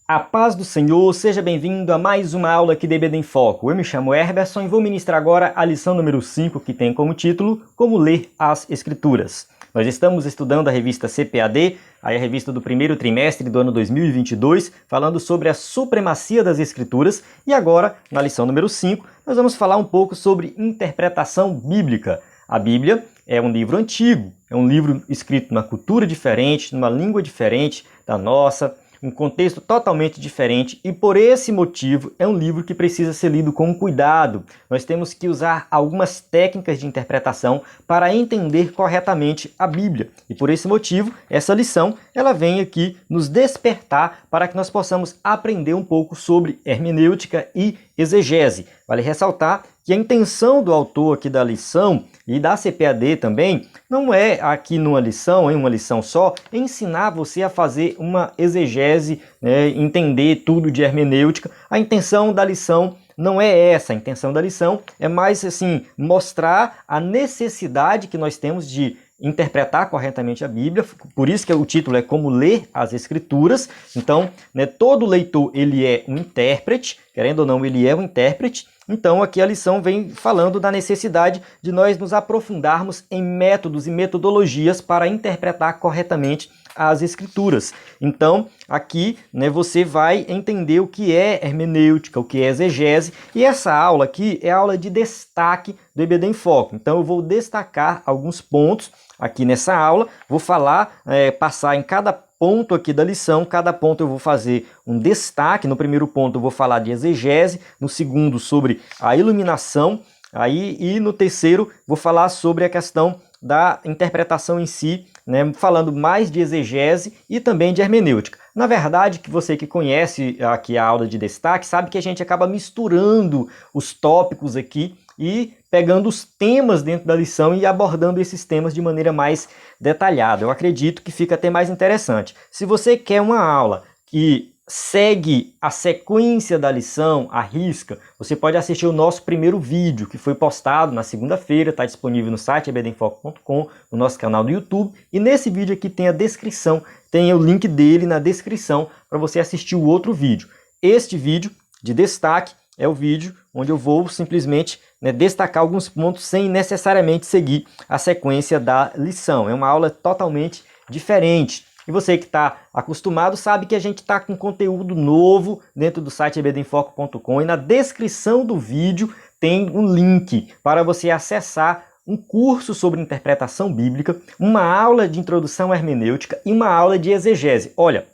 A paz do Senhor, seja bem-vindo a mais uma aula aqui da EBD em Foco. Eu me chamo Herberson e vou ministrar agora a lição número 5, que tem como título Como Ler as Escrituras. Nós estamos estudando a revista CPAD, a revista do primeiro trimestre do ano 2022, falando sobre a supremacia das Escrituras, e agora, na lição número 5, nós vamos falar um pouco sobre interpretação bíblica. A Bíblia é um livro antigo, é um livro escrito numa cultura diferente, numa língua diferente da nossa, um contexto totalmente diferente, e por esse motivo é um livro que precisa ser lido com cuidado. Nós temos que usar algumas técnicas de interpretação para entender corretamente a Bíblia. E por esse motivo, essa lição ela vem aqui nos despertar para que nós possamos aprender um pouco sobre hermenêutica e exegese. Vale ressaltar que a intenção do autor aqui da lição e da CPAD também não é aqui numa lição, em uma lição só, ensinar você a fazer uma exegese, entender tudo de hermenêutica. A intenção da lição não é essa, a intenção da lição é mais assim, mostrar a necessidade que nós temos de interpretar corretamente a Bíblia, por isso que o título é Como Ler as Escrituras. Então, todo leitor ele é um intérprete, querendo ou não, ele é um intérprete. Então, aqui a lição vem falando da necessidade de nós nos aprofundarmos em métodos e metodologias para interpretar corretamente as Escrituras. Então, aqui você vai entender o que é hermenêutica, o que é exegese, e essa aula aqui é a aula de destaque do EBD em Foco. Então, eu vou destacar alguns pontos aqui nessa aula, vou falar, passar em cada ponto aqui da lição, cada ponto eu vou fazer um destaque. No primeiro ponto eu vou falar de exegese, no segundo sobre a iluminação, e no terceiro vou falar sobre a questão da interpretação em si, falando mais de exegese e também de hermenêutica. Na verdade, que você que conhece aqui a aula de destaque, sabe que a gente acaba misturando os tópicos aqui e pegando os temas dentro da lição e abordando esses temas de maneira mais detalhada. Eu acredito que fica até mais interessante. Se você quer uma aula que segue a sequência da lição à risca, você pode assistir o nosso primeiro vídeo, que foi postado na segunda-feira, está disponível no site ebdenfoco.com, no nosso canal do YouTube, e nesse vídeo aqui tem a descrição, tem o link dele na descrição para você assistir o outro vídeo. Este vídeo de destaque é o vídeo onde eu vou simplesmente destacar alguns pontos sem necessariamente seguir a sequência da lição. É uma aula totalmente diferente. E você que está acostumado sabe que a gente está com conteúdo novo dentro do site ebdenfoco.com, e na descrição do vídeo tem um link para você acessar um curso sobre interpretação bíblica, uma aula de introdução à hermenêutica e uma aula de exegese. Olha,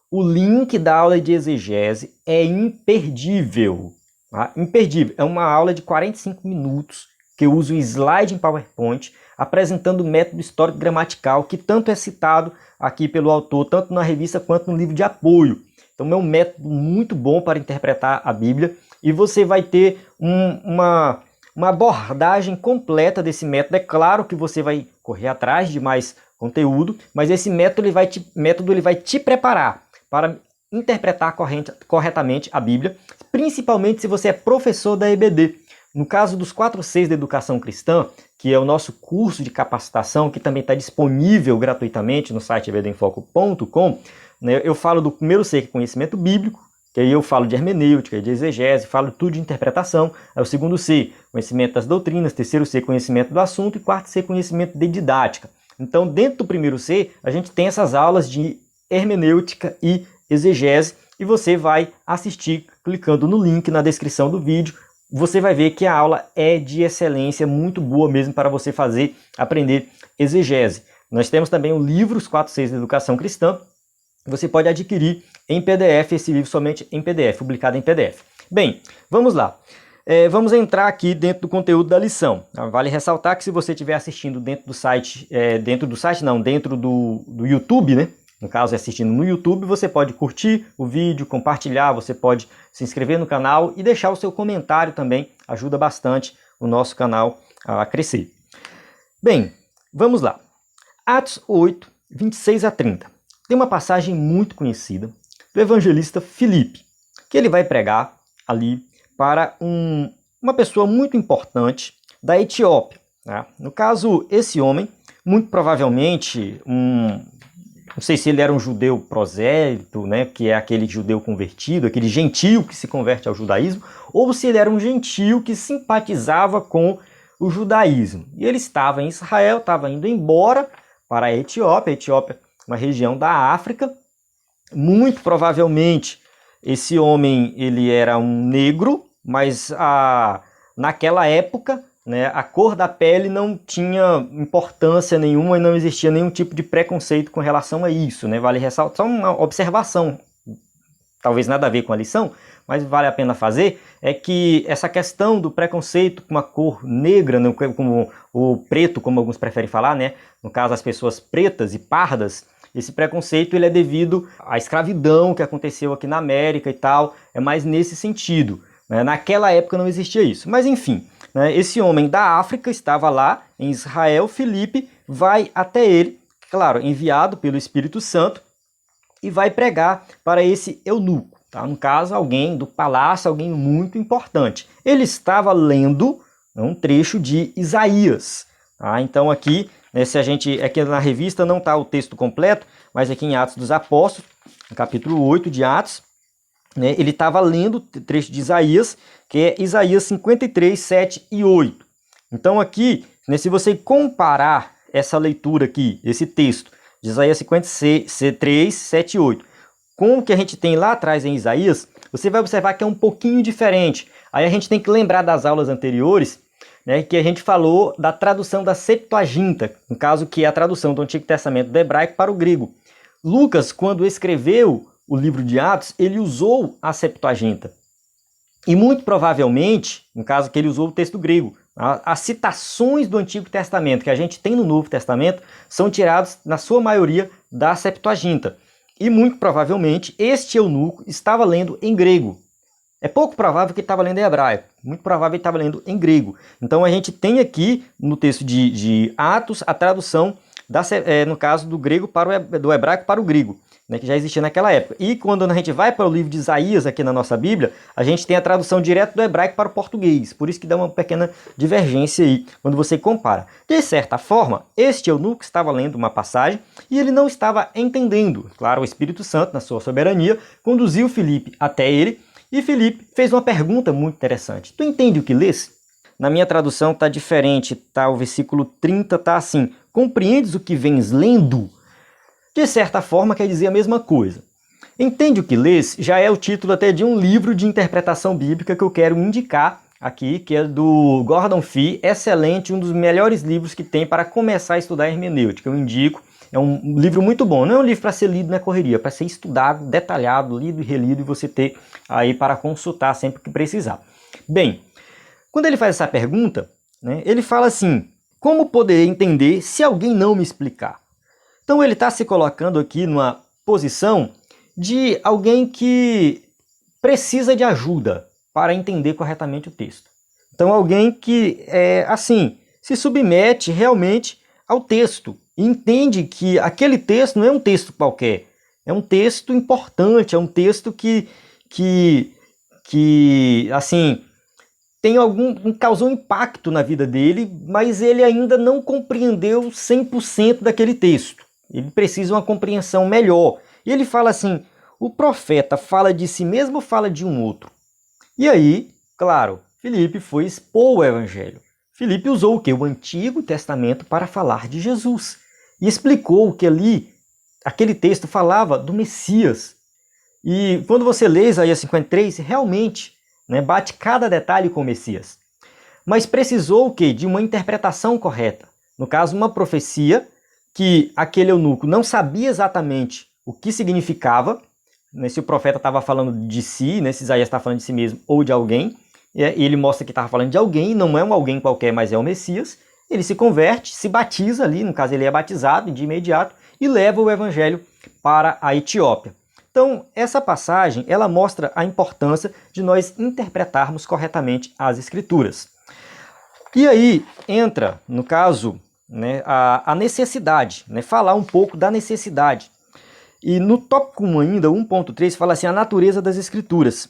o link da aula de exegese é imperdível. Tá? Imperdível. É uma aula de 45 minutos que eu uso um slide em PowerPoint apresentando o método histórico gramatical que tanto é citado aqui pelo autor, tanto na revista quanto no livro de apoio. Então é um método muito bom para interpretar a Bíblia, e você vai ter uma abordagem completa desse método. É claro que você vai correr atrás de mais conteúdo, mas esse método ele vai te preparar para interpretar corretamente a Bíblia, principalmente se você é professor da EBD. No caso dos 4 Cs da Educação Cristã, que é o nosso curso de capacitação, que também está disponível gratuitamente no site ebdenfoco.com, eu falo do primeiro C, que é conhecimento bíblico, que aí eu falo de hermenêutica, de exegese, falo tudo de interpretação. Aí o segundo C, conhecimento das doutrinas, terceiro C, conhecimento do assunto, e quarto C, conhecimento de didática. Então, dentro do primeiro C, a gente tem essas aulas de hermenêutica e exegese, e você vai assistir clicando no link na descrição do vídeo. Você vai ver que a aula é de excelência, muito boa mesmo para você aprender exegese. Nós temos também o livro Os 4 Cs da Educação Cristã. Você pode adquirir em PDF, esse livro somente em PDF, publicado em PDF. Bem, vamos lá. Vamos entrar aqui dentro do conteúdo da lição. Vale ressaltar que se você estiver assistindo dentro do YouTube, no caso, assistindo no YouTube, você pode curtir o vídeo, compartilhar, você pode se inscrever no canal e deixar o seu comentário também, ajuda bastante o nosso canal a crescer. Bem, vamos lá. Atos 8, 26 a 30. Tem uma passagem muito conhecida do evangelista Filipe, que ele vai pregar ali para uma pessoa muito importante da Etiópia. No caso, esse homem, muito provavelmente Não sei se ele era um judeu prosélito, né, que é aquele judeu convertido, aquele gentio que se converte ao judaísmo, ou se ele era um gentio que simpatizava com o judaísmo. E ele estava em Israel, estava indo embora para a Etiópia, uma região da África. Muito provavelmente esse homem ele era um negro, mas naquela época, né, a cor da pele não tinha importância nenhuma e não existia nenhum tipo de preconceito com relação a isso, né? Vale ressaltar, só uma observação, talvez nada a ver com a lição, mas vale a pena fazer, é que essa questão do preconceito com a cor negra, né, como o preto, como alguns preferem falar, né? No caso as pessoas pretas e pardas, esse preconceito ele é devido à escravidão que aconteceu aqui na América e tal, é mais nesse sentido. Naquela época não existia isso, mas enfim, né, esse homem da África estava lá em Israel. Filipe vai até ele, claro, enviado pelo Espírito Santo, e vai pregar para esse eunuco, tá? No caso, alguém do palácio, alguém muito importante. Ele estava lendo um trecho de Isaías, tá? Então aqui, né, aqui na revista não está o texto completo, mas aqui em Atos dos Apóstolos, no capítulo 8 de Atos, né, ele estava lendo o trecho de Isaías, que é Isaías 53, 7 e 8. Então aqui, né, se você comparar essa leitura aqui, esse texto de Isaías 53, 7 e 8, com o que a gente tem lá atrás em Isaías, você vai observar que é um pouquinho diferente. Aí a gente tem que lembrar das aulas anteriores, né, que a gente falou da tradução da Septuaginta, no caso que é a tradução do Antigo Testamento do hebraico para o grego. Lucas, quando escreveu o livro de Atos, ele usou a Septuaginta. E muito provavelmente, no caso que ele usou o texto grego, as citações do Antigo Testamento que a gente tem no Novo Testamento são tiradas, na sua maioria, da Septuaginta. E muito provavelmente este eunuco estava lendo em grego. É pouco provável que ele estava lendo em hebraico, muito provável que ele estava lendo em grego. Então a gente tem aqui no texto de Atos a tradução, no caso do grego do hebraico para o grego, né, que já existia naquela época. E quando a gente vai para o livro de Isaías aqui na nossa Bíblia, a gente tem a tradução direto do hebraico para o português. Por isso que dá uma pequena divergência aí, quando você compara. De certa forma, este eunuco estava lendo uma passagem e ele não estava entendendo. Claro, o Espírito Santo, na sua soberania, conduziu Filipe até ele, e Filipe fez uma pergunta muito interessante. Tu entende o que lês? Na minha tradução está diferente, tá? O versículo 30 está assim: compreendes o que vens lendo? De certa forma quer dizer a mesma coisa. Entende o que lês? Já é o título até de um livro de interpretação bíblica que eu quero indicar aqui, que é do Gordon Fee, excelente, um dos melhores livros que tem para começar a estudar hermenêutica. Eu indico, é um livro muito bom, não é um livro para ser lido na correria, é para ser estudado, detalhado, lido e relido, e você ter aí para consultar sempre que precisar. Bem, quando ele faz essa pergunta, né, ele fala assim: como poder entender se alguém não me explicar? Então ele está se colocando aqui numa posição de alguém que precisa de ajuda para entender corretamente o texto. Então alguém que, se submete realmente ao texto e entende que aquele texto não é um texto qualquer, é um texto importante, é um texto que causou impacto na vida dele, mas ele ainda não compreendeu 100% daquele texto. Ele precisa de uma compreensão melhor. E ele fala assim: o profeta fala de si mesmo ou fala de um outro? E aí, claro, Filipe foi expor o evangelho. Filipe usou o quê? O Antigo Testamento para falar de Jesus. E explicou que ali, aquele texto falava do Messias. E quando você lê Isaías 53, realmente, né, bate cada detalhe com o Messias. Mas precisou o quê? De uma interpretação correta. No caso, uma profecia que aquele eunuco não sabia exatamente o que significava, né, se o profeta estava falando de si, né, se Isaías estava falando de si mesmo ou de alguém, e ele mostra que estava falando de alguém, não é um alguém qualquer, mas é o Messias. Ele se converte, se batiza ali, no caso ele é batizado de imediato, e leva o evangelho para a Etiópia. Então, essa passagem, ela mostra a importância de nós interpretarmos corretamente as Escrituras. E aí entra, no caso, né, a necessidade, né, falar um pouco da necessidade. E no tópico 1 ainda, 1.3, fala assim: a natureza das Escrituras.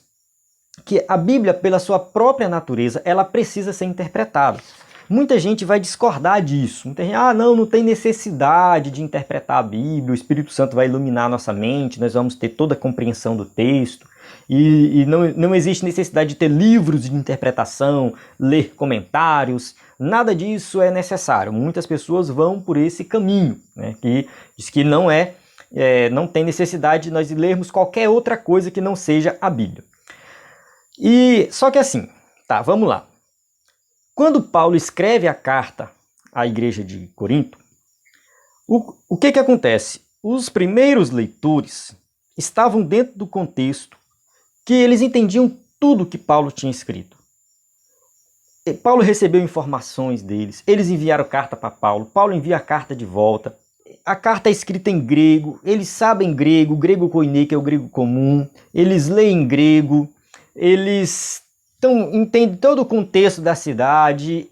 Que a Bíblia, pela sua própria natureza, ela precisa ser interpretada. Muita gente vai discordar disso. Muita gente, não tem necessidade de interpretar a Bíblia, o Espírito Santo vai iluminar a nossa mente, nós vamos ter toda a compreensão do texto, e não existe necessidade de ter livros de interpretação, ler comentários, nada disso é necessário. Muitas pessoas vão por esse caminho, né, que diz que não tem necessidade de nós lermos qualquer outra coisa que não seja a Bíblia. Só que assim, tá, vamos lá. Quando Paulo escreve a carta à igreja de Corinto, o que acontece? Os primeiros leitores estavam dentro do contexto que eles entendiam tudo que Paulo tinha escrito. Paulo recebeu informações deles, eles enviaram carta para Paulo, Paulo envia a carta de volta. A carta é escrita em grego, eles sabem grego, grego koiné, que é o grego comum, eles leem grego, eles entendem todo o contexto da cidade,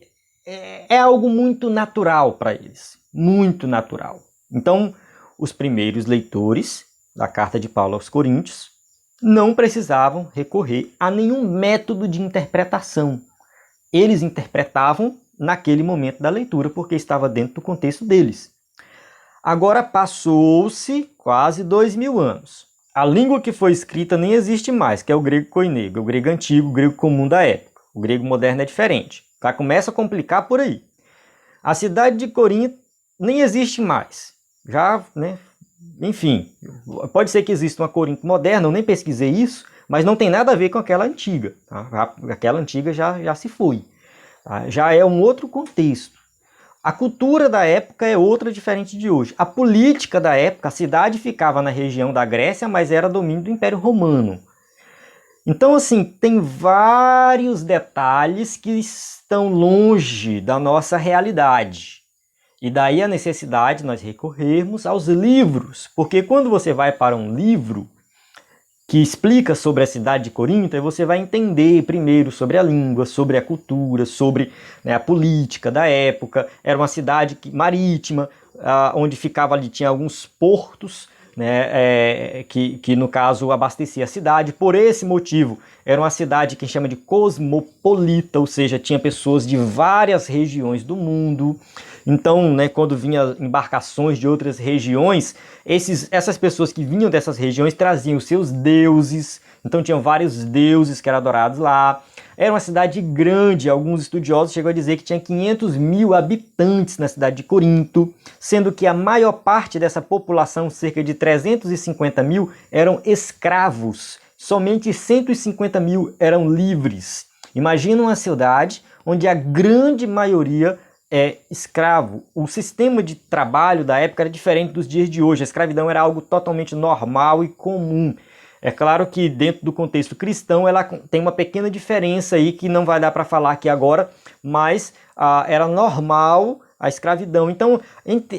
é algo muito natural para eles, muito natural. Então, os primeiros leitores da carta de Paulo aos Coríntios não precisavam recorrer a nenhum método de interpretação. Eles interpretavam naquele momento da leitura, porque estava dentro do contexto deles. Agora passou-se quase 2000 anos. A língua que foi escrita nem existe mais, que é o grego koiné, o grego antigo, o grego comum da época. O grego moderno é diferente. Já começa a complicar por aí. A cidade de Corinto nem existe mais. Já, né? Enfim, pode ser que exista uma Corinto moderna, eu nem pesquisei isso, mas não tem nada a ver com aquela antiga. Tá? Aquela antiga já se foi. Tá? Já é um outro contexto. A cultura da época é outra, diferente de hoje. A política da época, a cidade ficava na região da Grécia, mas era domínio do Império Romano. Então, assim, tem vários detalhes que estão longe da nossa realidade. E daí a necessidade de nós recorrermos aos livros. Porque quando você vai para um livro que explica sobre a cidade de Corinto, aí você vai entender primeiro sobre a língua, sobre a cultura, sobre, né, a política da época. Era uma cidade marítima, onde ficava ali, tinha alguns portos, né, que no caso abastecia a cidade. Por esse motivo, era uma cidade que chama de cosmopolita, ou seja, tinha pessoas de várias regiões do mundo. Então, né, quando vinham embarcações de outras regiões, essas pessoas que vinham dessas regiões traziam os seus deuses. Então tinham vários deuses que eram adorados lá. Era uma cidade grande, alguns estudiosos chegam a dizer que tinha 500 mil habitantes na cidade de Corinto, sendo que a maior parte dessa população, cerca de 350 mil, eram escravos. Somente 150 mil eram livres. Imagina uma cidade onde a grande maioria é escravo. O sistema de trabalho da época era diferente dos dias de hoje. A escravidão era algo totalmente normal e comum. É claro que dentro do contexto cristão ela tem uma pequena diferença aí que não vai dar para falar aqui agora, mas era normal a escravidão. Então,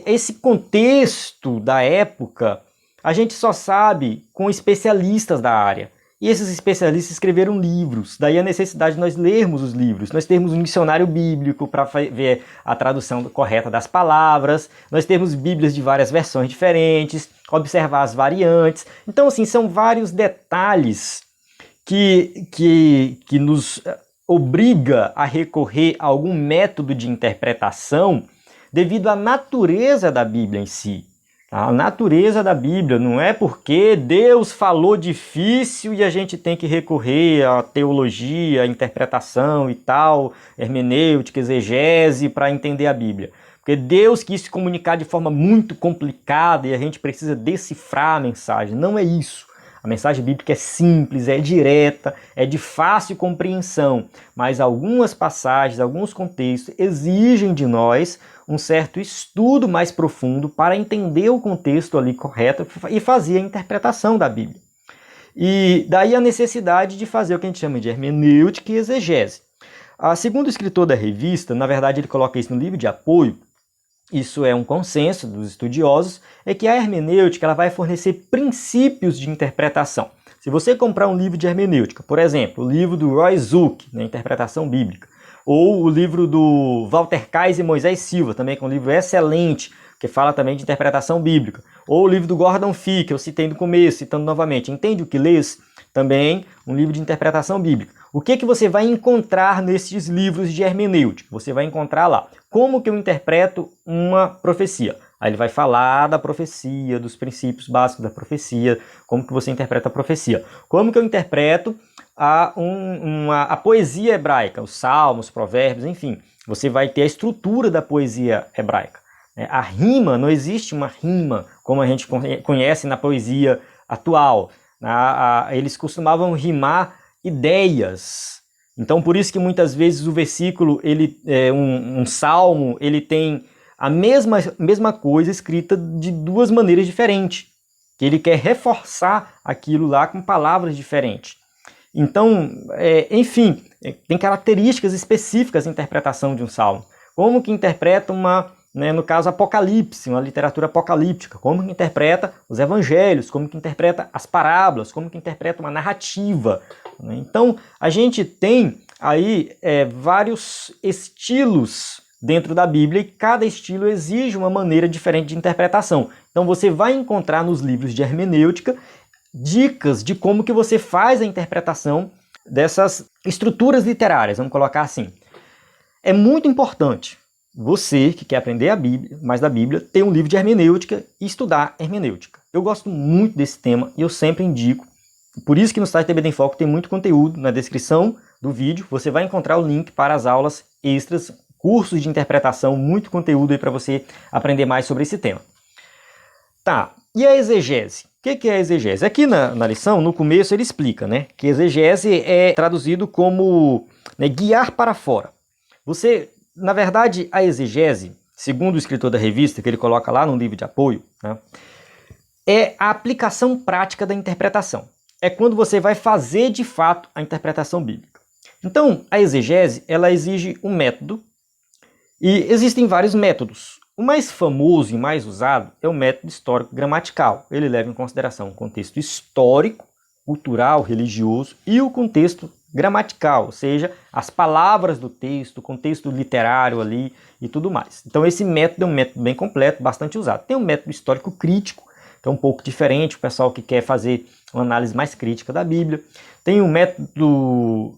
esse contexto da época, a gente só sabe com especialistas da área. E esses especialistas escreveram livros, daí a necessidade de nós lermos os livros. Nós temos um dicionário bíblico para ver a tradução correta das palavras, nós temos bíblias de várias versões diferentes, observar as variantes. Então, assim, são vários detalhes que nos obriga a recorrer a algum método de interpretação devido à natureza da Bíblia em si. A natureza da Bíblia, não é porque Deus falou difícil e a gente tem que recorrer à teologia, à interpretação e tal, hermenêutica, exegese para entender a Bíblia. Porque Deus quis se comunicar de forma muito complicada e a gente precisa decifrar a mensagem. Não é isso. A mensagem bíblica é simples, é direta, é de fácil compreensão, mas algumas passagens, alguns contextos exigem de nós um certo estudo mais profundo para entender o contexto ali correto e fazer a interpretação da Bíblia. E daí a necessidade de fazer o que a gente chama de hermenêutica e exegese. Segundo o escritor da revista, na verdade ele coloca isso no livro de apoio, isso é um consenso dos estudiosos, é que a hermenêutica ela vai fornecer princípios de interpretação. Se você comprar um livro de hermenêutica, por exemplo, o livro do Roy Zuck, na Interpretação Bíblica, ou o livro do Walter Kaiser e Moisés Silva, também que é um livro excelente, que fala também de interpretação bíblica, ou o livro do Gordon Fee, que eu citei no começo, citando novamente, Entende o que lês? Também um livro de interpretação bíblica. O que você vai encontrar nesses livros de hermenêutica? Você vai encontrar lá, como que eu interpreto uma profecia? Aí ele vai falar da profecia, dos princípios básicos da profecia, como que você interpreta a profecia. Como que eu interpreto a poesia hebraica, os salmos, os provérbios, enfim. Você vai ter a estrutura da poesia hebraica. A rima, não existe uma rima como a gente conhece na poesia atual. Eles costumavam rimar ideias. Então, por isso que muitas vezes o versículo, um salmo, ele tem a mesma coisa escrita de duas maneiras diferentes. Que ele quer reforçar aquilo lá com palavras diferentes. Então, enfim, tem características específicas na interpretação de um salmo. Como que interpreta no caso, Apocalipse, uma literatura apocalíptica, como que interpreta os evangelhos, como que interpreta as parábolas, como que interpreta uma narrativa. Então, a gente tem aí vários estilos dentro da Bíblia e cada estilo exige uma maneira diferente de interpretação. Então, você vai encontrar nos livros de hermenêutica dicas de como que você faz a interpretação dessas estruturas literárias, vamos colocar assim. É muito importante você que quer aprender a Bíblia, mais da Bíblia, ter um livro de hermenêutica e estudar hermenêutica. Eu gosto muito desse tema e eu sempre indico. Por isso que no site TBD em Foco tem muito conteúdo. Na descrição do vídeo você vai encontrar o link para as aulas extras, cursos de interpretação, muito conteúdo aí para você aprender mais sobre esse tema. Tá, e a exegese? O que é a exegese? Aqui na lição, no começo, ele explica, né, que exegese é traduzido como guiar para fora. Na verdade, a exegese, segundo o escritor da revista, que ele coloca lá no livro de apoio, né, é a aplicação prática da interpretação. É quando você vai fazer, de fato, a interpretação bíblica. Então, a exegese, ela exige um método, e existem vários métodos. O mais famoso e mais usado é o método histórico-gramatical. Ele leva em consideração o contexto histórico, cultural, religioso e o contexto gramatical, ou seja, as palavras do texto, o contexto literário ali e tudo mais. Então esse método é um método bem completo, bastante usado. Tem o método histórico-crítico, que é um pouco diferente, o pessoal que quer fazer uma análise mais crítica da Bíblia. Tem o método...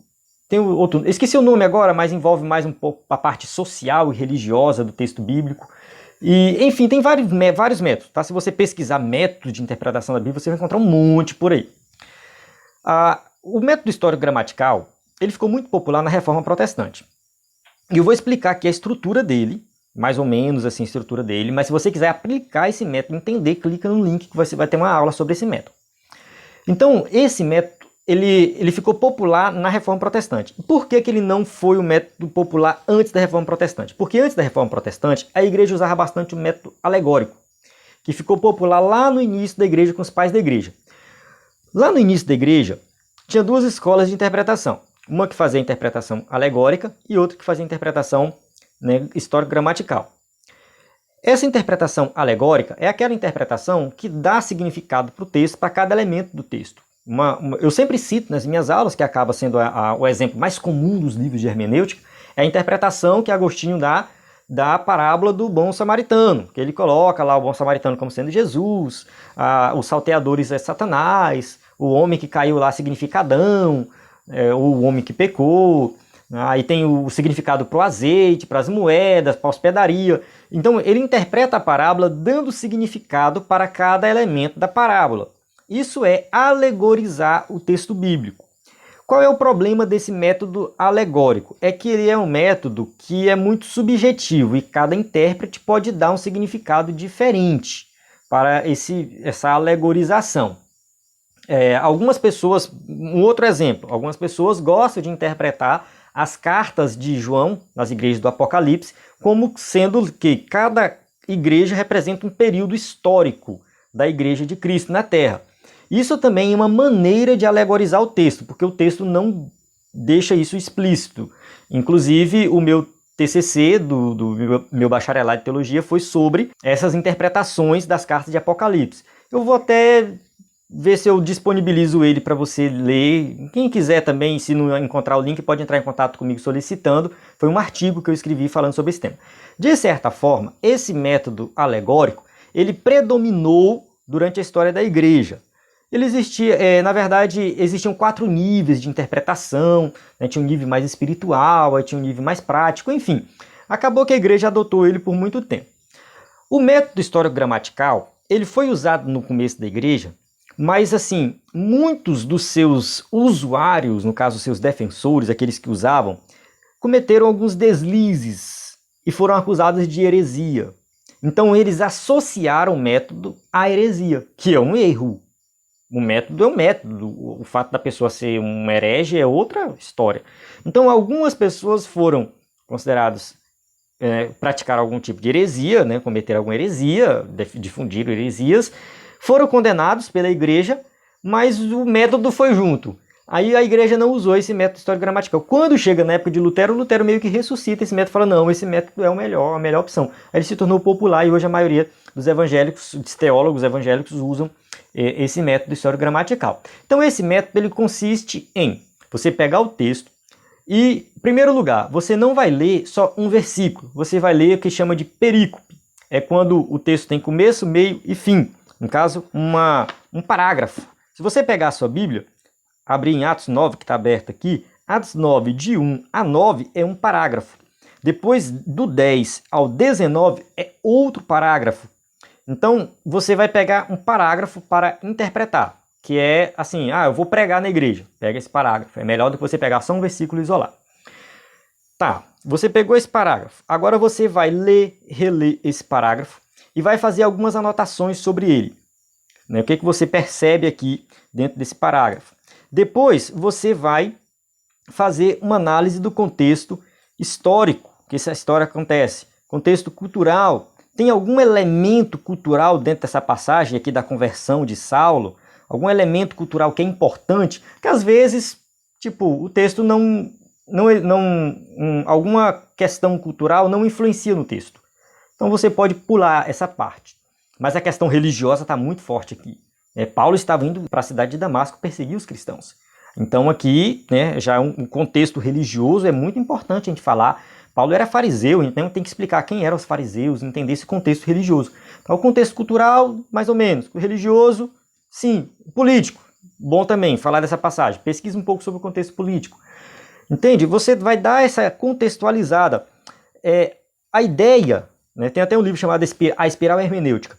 Tem outro, esqueci o nome agora, mas envolve mais um pouco a parte social e religiosa do texto bíblico. E, enfim, tem vários métodos, tá? Se você pesquisar métodos de interpretação da Bíblia, você vai encontrar um monte por aí. O método histórico-gramatical, ele ficou muito popular na Reforma Protestante. E eu vou explicar aqui a estrutura dele, mais ou menos assim a estrutura dele, mas se você quiser aplicar esse método, entender, clica no link que você vai ter uma aula sobre esse método. Então, esse método, ele ficou popular na Reforma Protestante. Por que ele não foi o método popular antes da Reforma Protestante? Porque antes da Reforma Protestante, a igreja usava bastante o método alegórico, que ficou popular lá no início da igreja com os pais da igreja. Lá no início da igreja, tinha duas escolas de interpretação. Uma que fazia a interpretação alegórica e outra que fazia a interpretação, né, histórico-gramatical. Essa interpretação alegórica é aquela interpretação que dá significado para o texto, para cada elemento do texto. Eu sempre cito nas minhas aulas, que acaba sendo o exemplo mais comum dos livros de hermenêutica, é a interpretação que Agostinho dá da parábola do bom samaritano, que ele coloca lá o bom samaritano como sendo Jesus, os salteadores é Satanás, o homem que caiu lá significa Adão, o homem que pecou, aí tem o significado para o azeite, para as moedas, para a hospedaria. Então ele interpreta a parábola dando significado para cada elemento da parábola. Isso é alegorizar o texto bíblico. Qual é o problema desse método alegórico? É que ele é um método que é muito subjetivo e cada intérprete pode dar um significado diferente para essa alegorização. Algumas pessoas, um outro exemplo, algumas pessoas gostam de interpretar as cartas de João nas igrejas do Apocalipse como sendo que cada igreja representa um período histórico da igreja de Cristo na Terra. Isso também é uma maneira de alegorizar o texto, porque o texto não deixa isso explícito. Inclusive, o meu TCC do meu bacharelado de teologia foi sobre essas interpretações das cartas de Apocalipse. Eu vou até ver se eu disponibilizo ele para você ler. Quem quiser também, se não encontrar o link, pode entrar em contato comigo solicitando. Foi um artigo que eu escrevi falando sobre esse tema. De certa forma, esse método alegórico, ele predominou durante a história da igreja. ele existia, na verdade, existiam 4 níveis de interpretação, né? Tinha um nível mais espiritual, aí tinha um nível mais prático, enfim. Acabou que a igreja adotou ele por muito tempo. O método histórico-gramatical, ele foi usado no começo da igreja, mas assim, muitos dos seus usuários, no caso seus defensores, aqueles que usavam, cometeram alguns deslizes e foram acusados de heresia. Então eles associaram o método à heresia, que é um erro. O método é um método, o fato da pessoa ser um herege é outra história. Então algumas pessoas foram consideradas praticar algum tipo de heresia, né, cometer alguma heresia, difundir heresias, foram condenados pela igreja, mas o método foi junto. Aí a igreja não usou esse método histórico-gramatical. Quando chega na época de Lutero, Lutero meio que ressuscita esse método e fala, não, esse método é o melhor, a melhor opção. Aí ele se tornou popular e hoje a maioria dos evangélicos, dos teólogos evangélicos usam esse método histórico-gramatical. Então esse método ele consiste em você pegar o texto e, em primeiro lugar, você não vai ler só um versículo, você vai ler o que chama de perícope. É quando o texto tem começo, meio e fim. No caso, um parágrafo. Se você pegar a sua Bíblia, abrir em Atos 9, que está aberto aqui, Atos 9, de 1 a 9 é um parágrafo. Depois do 10 ao 19 é outro parágrafo. Então, você vai pegar um parágrafo para interpretar, que é assim, eu vou pregar na igreja. Pega esse parágrafo. É melhor do que você pegar só um versículo isolado. Tá, você pegou esse parágrafo. Agora você vai ler, reler esse parágrafo e vai fazer algumas anotações sobre ele. Né? O que você percebe aqui dentro desse parágrafo. Depois, você vai fazer uma análise do contexto histórico que essa história acontece. Contexto cultural. Tem algum elemento cultural dentro dessa passagem aqui da conversão de Saulo? Algum elemento cultural que é importante? Que às vezes, o texto alguma questão cultural não influencia no texto. Então você pode pular essa parte. Mas a questão religiosa está muito forte aqui. Paulo estava indo para a cidade de Damasco perseguir os cristãos. Então aqui, já um contexto religioso é muito importante a gente falar. Paulo era fariseu, então tem que explicar quem eram os fariseus, entender esse contexto religioso. Então o contexto cultural, mais ou menos. O religioso, sim. O político, bom também falar dessa passagem. Pesquisa um pouco sobre o contexto político. Entende? Você vai dar essa contextualizada. A ideia, tem até um livro chamado A Espiral Hermenêutica,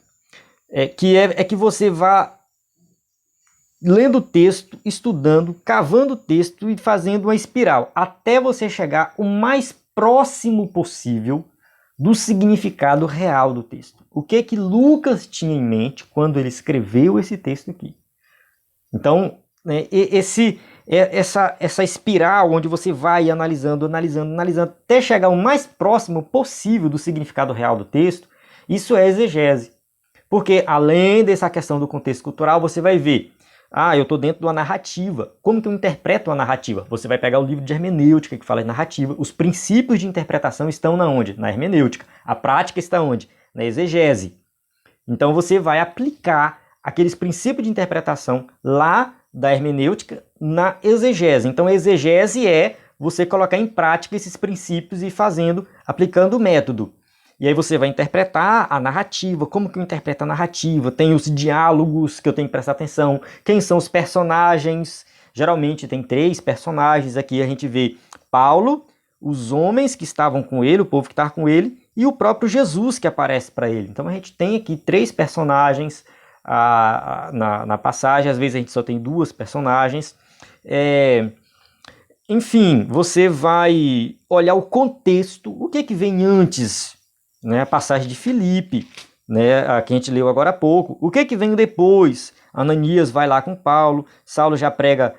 que você vá lendo o texto, estudando, cavando o texto e fazendo uma espiral, até você chegar o mais próximo possível do significado real do texto. O que Lucas tinha em mente quando ele escreveu esse texto aqui. Então, essa espiral onde você vai analisando, até chegar o mais próximo possível do significado real do texto, isso é exegese. Porque além dessa questão do contexto cultural, você vai ver, eu estou dentro de uma narrativa. Como que eu interpreto uma narrativa? Você vai pegar o livro de hermenêutica que fala de narrativa. Os princípios de interpretação estão na onde? Na hermenêutica. A prática está onde? Na exegese. Então você vai aplicar aqueles princípios de interpretação lá da hermenêutica na exegese. Então a exegese é você colocar em prática esses princípios e aplicando o método. E aí você vai interpretar a narrativa, como que eu interpreto a narrativa, tem os diálogos que eu tenho que prestar atenção, quem são os personagens, geralmente tem 3 personagens, aqui a gente vê Paulo, os homens que estavam com ele, o povo que estava com ele, e o próprio Jesus que aparece para ele. Então a gente tem aqui 3 personagens na passagem, às vezes a gente só tem 2 personagens, enfim, você vai olhar o contexto, o que vem antes, a passagem de Filipe, a que a gente leu agora há pouco. O que vem depois? Ananias vai lá com Paulo, Saulo já prega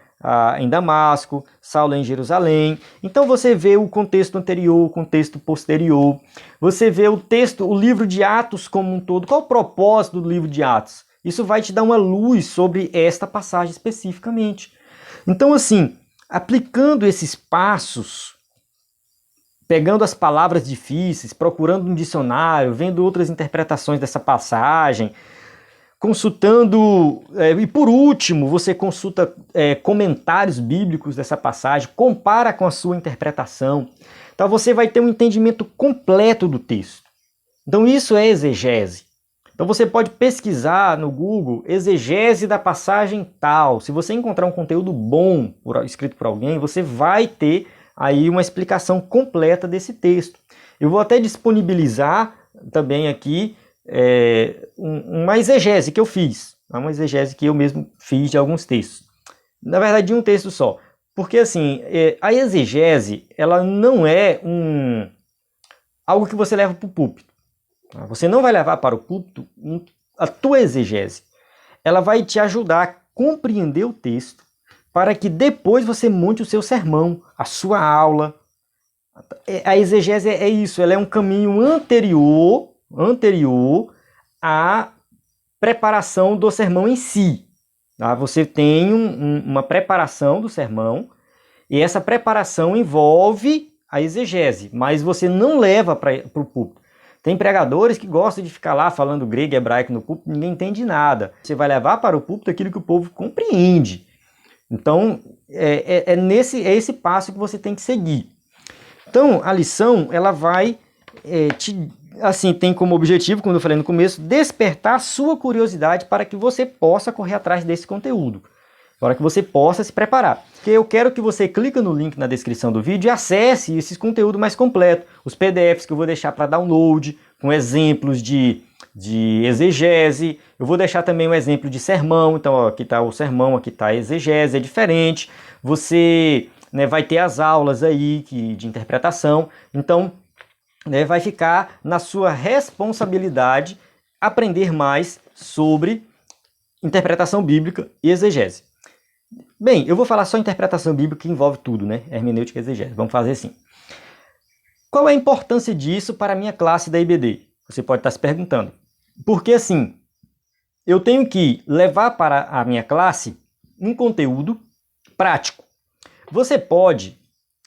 em Damasco, Saulo em Jerusalém. Então você vê o contexto anterior, o contexto posterior. Você vê o livro de Atos como um todo. Qual o propósito do livro de Atos? Isso vai te dar uma luz sobre esta passagem especificamente. Então assim, aplicando esses passos, pegando as palavras difíceis, procurando um dicionário, vendo outras interpretações dessa passagem, consultando, e por último, você consulta comentários bíblicos dessa passagem, compara com a sua interpretação. Então você vai ter um entendimento completo do texto. Então isso é exegese. Então você pode pesquisar no Google exegese da passagem tal. Se você encontrar um conteúdo bom escrito por alguém, você vai ter aí uma explicação completa desse texto. Eu vou até disponibilizar também aqui uma exegese que eu fiz, uma exegese que eu mesmo fiz de alguns textos. Na verdade, de um texto só. Porque assim, a exegese, ela não é algo que você leva para o púlpito. Você não vai levar para o púlpito a tua exegese. Ela vai te ajudar a compreender o texto para que depois você monte o seu sermão, a sua aula. A exegese é isso, ela é um caminho anterior à preparação do sermão em si. Tá? Você tem uma preparação do sermão e essa preparação envolve a exegese, mas você não leva para o púlpito. Tem pregadores que gostam de ficar lá falando grego e hebraico no púlpito, ninguém entende nada. Você vai levar para o púlpito aquilo que o povo compreende. Então, é esse passo que você tem que seguir. Então, a lição, ela vai tem como objetivo, como eu falei no começo, despertar a sua curiosidade para que você possa correr atrás desse conteúdo, para que você possa se preparar. Porque eu quero que você clique no link na descrição do vídeo e acesse esse conteúdo mais completo, os PDFs que eu vou deixar para download, com exemplos de exegese. Eu vou deixar também um exemplo de sermão. Então, ó, aqui está o sermão, aqui está a exegese, é diferente. Você vai ter as aulas aí de interpretação. Então, vai ficar na sua responsabilidade aprender mais sobre interpretação bíblica e exegese. Bem, eu vou falar só interpretação bíblica, que envolve tudo, né? Hermenêutica e exegese. Vamos fazer assim. Qual é a importância disso para a minha classe da IBD? Você pode estar se perguntando. Porque assim, eu tenho que levar para a minha classe um conteúdo prático. Você pode,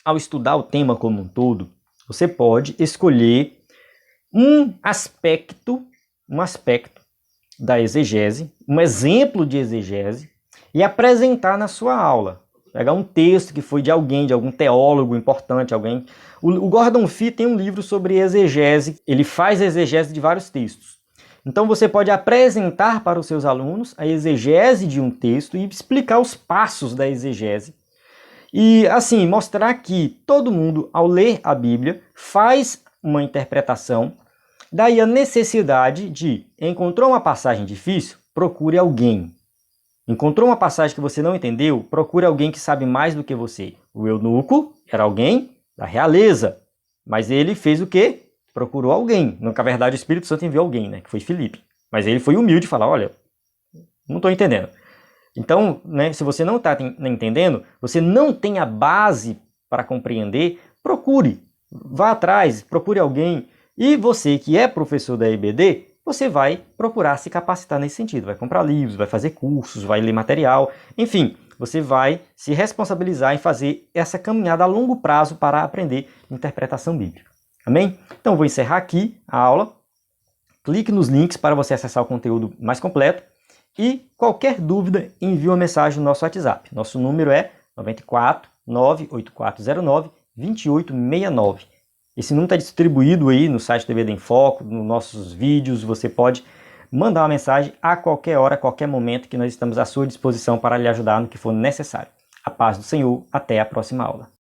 ao estudar o tema como um todo, você pode escolher um aspecto da exegese, um exemplo de exegese, e apresentar na sua aula. Pegar um texto que foi de algum teólogo importante, alguém. O Gordon Fee tem um livro sobre exegese, ele faz exegese de vários textos. Então você pode apresentar para os seus alunos a exegese de um texto e explicar os passos da exegese. E assim, mostrar que todo mundo, ao ler a Bíblia, faz uma interpretação. Daí a necessidade de, encontrou uma passagem difícil? Procure alguém. Encontrou uma passagem que você não entendeu? Procure alguém que sabe mais do que você. O eunuco era alguém da realeza, mas ele fez o quê? Procurou alguém. Na verdade, o Espírito Santo enviou alguém, né? Que foi Filipe. Mas ele foi humilde e falou, olha, não estou entendendo. Então, se você não está entendendo, você não tem a base para compreender, procure. Vá atrás, procure alguém. E você que é professor da IBD, você vai procurar se capacitar nesse sentido. Vai comprar livros, vai fazer cursos, vai ler material. Enfim, você vai se responsabilizar em fazer essa caminhada a longo prazo para aprender interpretação bíblica. Amém? Então, vou encerrar aqui a aula. Clique nos links para você acessar o conteúdo mais completo. E qualquer dúvida, envie uma mensagem no nosso WhatsApp. Nosso número é 94 98409 2869. Esse número está distribuído aí no site TV em Foco, nos nossos vídeos. Você pode mandar uma mensagem a qualquer hora, a qualquer momento, que nós estamos à sua disposição para lhe ajudar no que for necessário. A paz do Senhor, até a próxima aula.